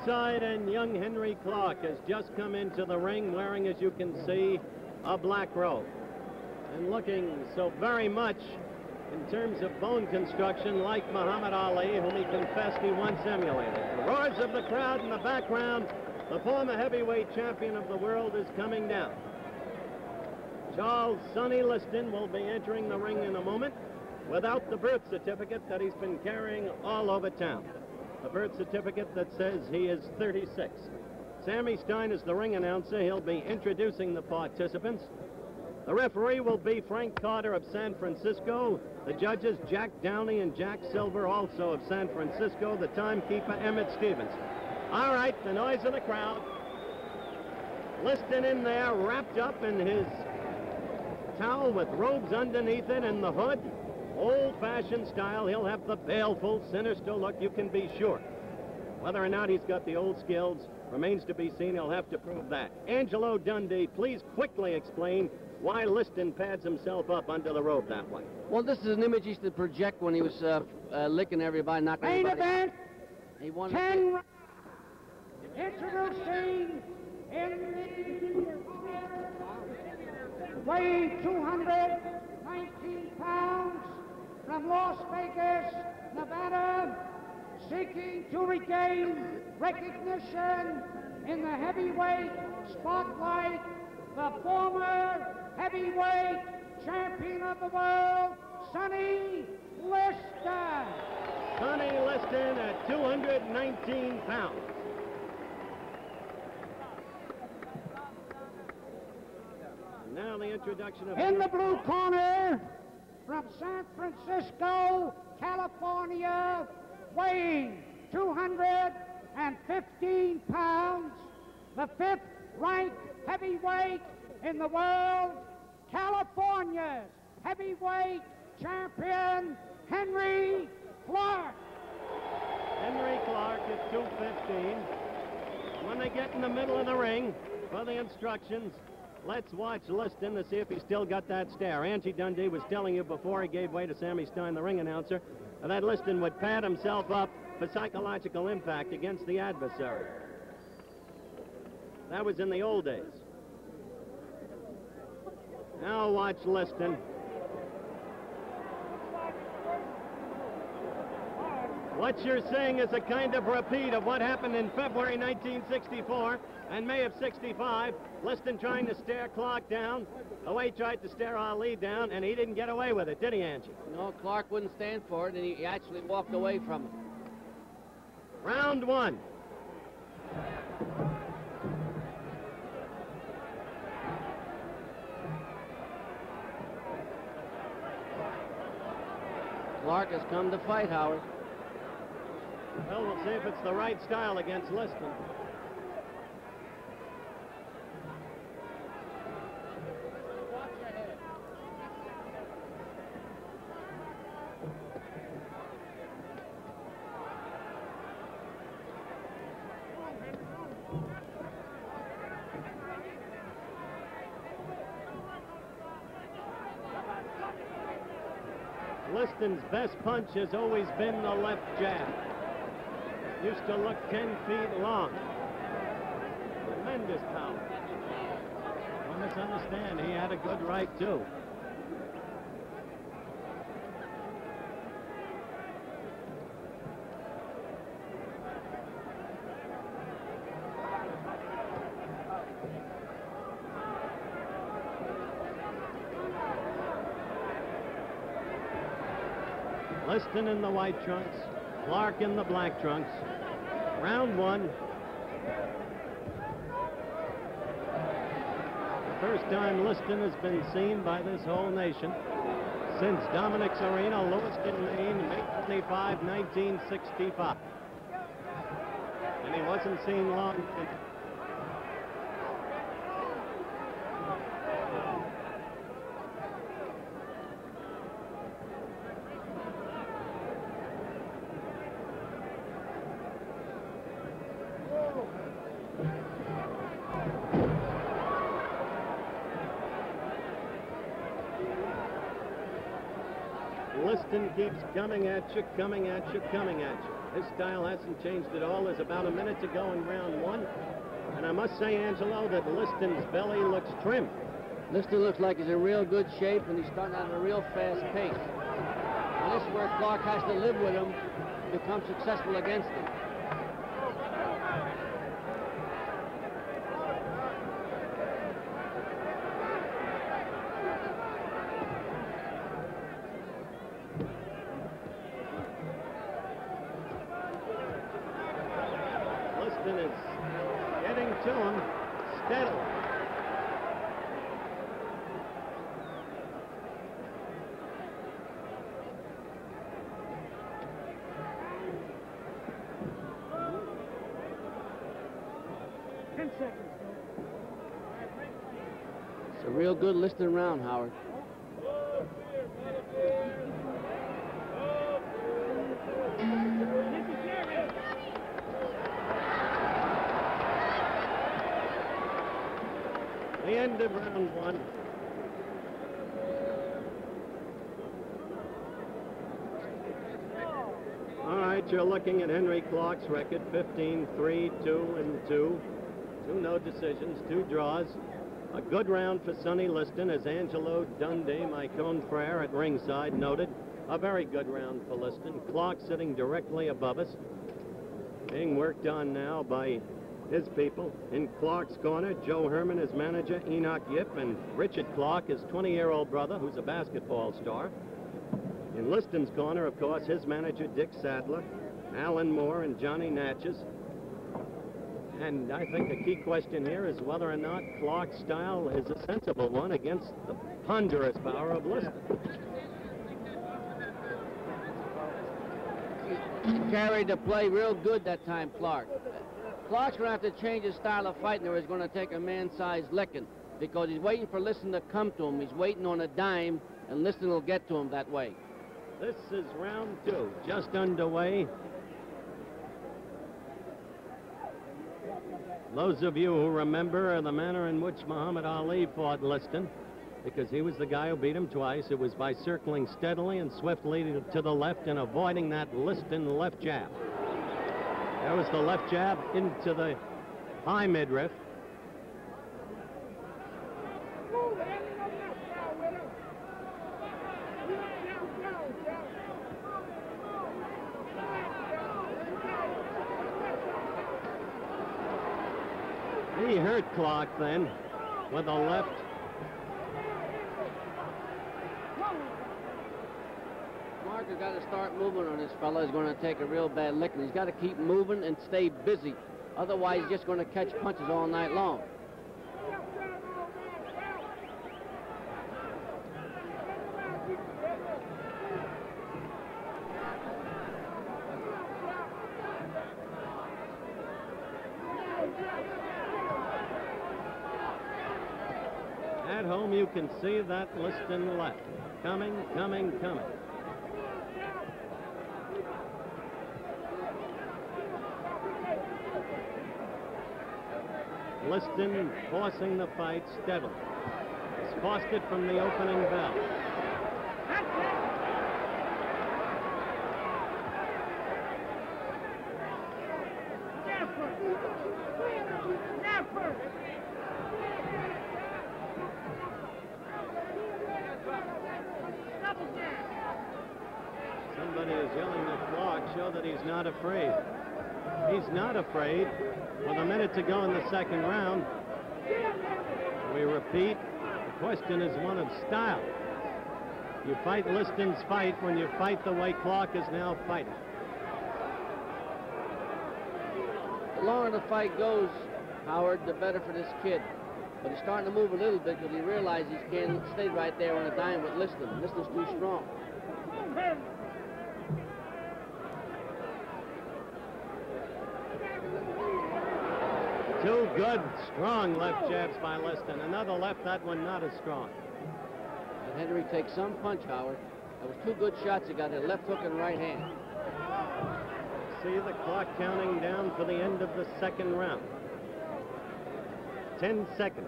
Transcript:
Side, and young Henry Clark has just come into the ring wearing, as you can see, a black robe and looking so very much in terms of bone construction like Muhammad Ali, whom he confessed he once emulated. The roars of the crowd in the background. The former heavyweight champion of the world is coming down. Charles Sonny Liston will be entering the ring in a moment without the birth certificate that he's been carrying all over town. The birth certificate that says he is 36. Sammy Stein is the ring announcer. He'll be introducing the participants. The referee will be Frank Carter of San Francisco. The judges, Jack Downey and Jack Silver, also of San Francisco. The timekeeper, Emmett Stevens. All right, the noise of the crowd. Liston in there, wrapped up in his towel with robes underneath it and the hood. Old-fashioned style. He'll have the baleful, sinister look, you can be sure. Whether or not he's got the old skills remains to be seen. He'll have to prove that. Angelo Dundee, please quickly explain why Liston pads himself up under the robe that way. Well, this is an image he used to project when he was licking everybody, knocking everybody out. Main event, He wanted 10 rounds. Introducing in the weighing 219 pounds from Las Vegas, Nevada, seeking to regain recognition in the heavyweight spotlight, the former heavyweight champion of the world, Sonny Liston. Sonny Liston at 219 pounds. Now the introduction of... In the blue corner, from San Francisco, California, weighing 215 pounds, the 5th ranked heavyweight in the world, California's heavyweight champion, Henry Clark. Henry Clark at 215. When they get in the middle of the ring for the instructions, let's watch Liston to see if he's still got that stare. Angie Dundee was telling you before he gave way to Sammy Stein, the ring announcer, that Liston would pad himself up for psychological impact against the adversary. That was in the old days. Now watch Liston. What you're seeing is a kind of repeat of what happened in February 1964 and May of 65. Liston trying to stare Clark down the way he tried to stare Ali down, and he didn't get away with it, did he, Angie? No, Clark wouldn't stand for it, and he actually walked away from it. Round one. Clark has come to fight, Howard. Well, we'll see if it's the right style against Liston. Liston's best punch has always been the left jab. Used to look 10 feet long. Tremendous power. Don't misunderstand, he had a good right, too. Liston in the white trunks, Clark in the black trunks. Round one. The first time Liston has been seen by this whole nation since Dominic's Arena, Lewiston, Maine, May 25, 1965. And he wasn't seen long. Liston keeps coming at you, coming at you, coming at you. His style hasn't changed at all. There's about a minute to go in round one. And I must say, Angelo, that Liston's belly looks trim. Liston looks like he's in real good shape, and he's starting out at a real fast pace. And this is where Clark has to live with him, become successful against him. Liston is getting to him steadily. It's a real good Liston round, Howard. The end of round one. All right, you're looking at Henry Clark's record, 15-3, 2-2. 2 no decisions, 2 draws. A good round for Sonny Liston, as Angelo Dundee, my confrere at ringside, noted. A very good round for Liston. Clark sitting directly above us, being worked on now by his people. In Clark's corner, Joe Herman, his manager, Enoch Yip, and Richard Clark, his 20-year-old brother, who's a basketball star. In Liston's corner, of course, his manager, Dick Sadler, Alan Moore, and Johnny Natchez. And I think the key question here is whether or not Clark's style is a sensible one against the ponderous power of Liston. He carried the play real good that time, Clark. Clark's going to have to change his style of fighting, or he's going to take a man-sized licking, because he's waiting for Liston to come to him. He's waiting on a dime, and Liston will get to him that way. This is round 2, just underway. Those of you who remember the manner in which Muhammad Ali fought Liston, because he was the guy who beat him twice, it was by circling steadily and swiftly to the left and avoiding that Liston left jab. There was the left jab into the high midriff. He hurt Clark then with a left. Clark has got to start moving on this fella. He's going to take a real bad licking. He's got to keep moving and stay busy. Otherwise, he's just going to catch punches all night long. At home, you can see that Liston left. Coming, coming, coming. Liston forcing the fight steadily. He's forced it from the opening bell. Somebody is yelling at Clark, show that he's not afraid. He's not afraid. With a minute to go in the second round, we repeat, the question is one of style. You fight Liston's fight when you fight the way Clark is now fighting. The longer the fight goes, Howard, the better for this kid. But he's starting to move a little bit because he realizes he can't stay right there on a dime with Liston. Liston's too strong. Two good, strong left jabs by Liston. Another left, that one not as strong. And Henry takes some punch, Howard. That was 2 good shots. He got a left hook and right hand. See the clock counting down for the end of the second round. 10 seconds.